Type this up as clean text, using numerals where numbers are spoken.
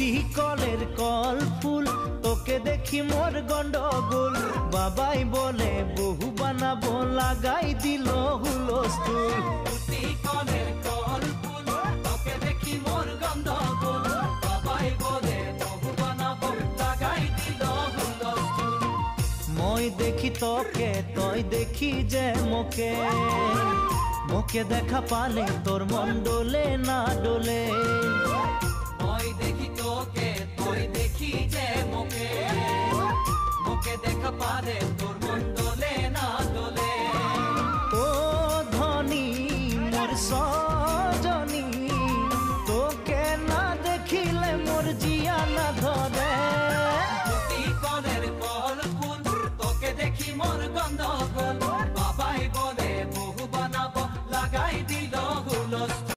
কলের কল ফুল তোকে দেখি মোর গন্ডগোল বাবাই বলে বহু বানাবো লাগাই দিল হুলস্থুল কলের কল ফুল তোকে দেখি মোর গন্ডগোল বাবাই বলে বহু বানাবো লাগাই দিল হুলস্থুল মই দেখি তোকে তই দেখি যে মোকে মোকে দেখা পালে তোর মন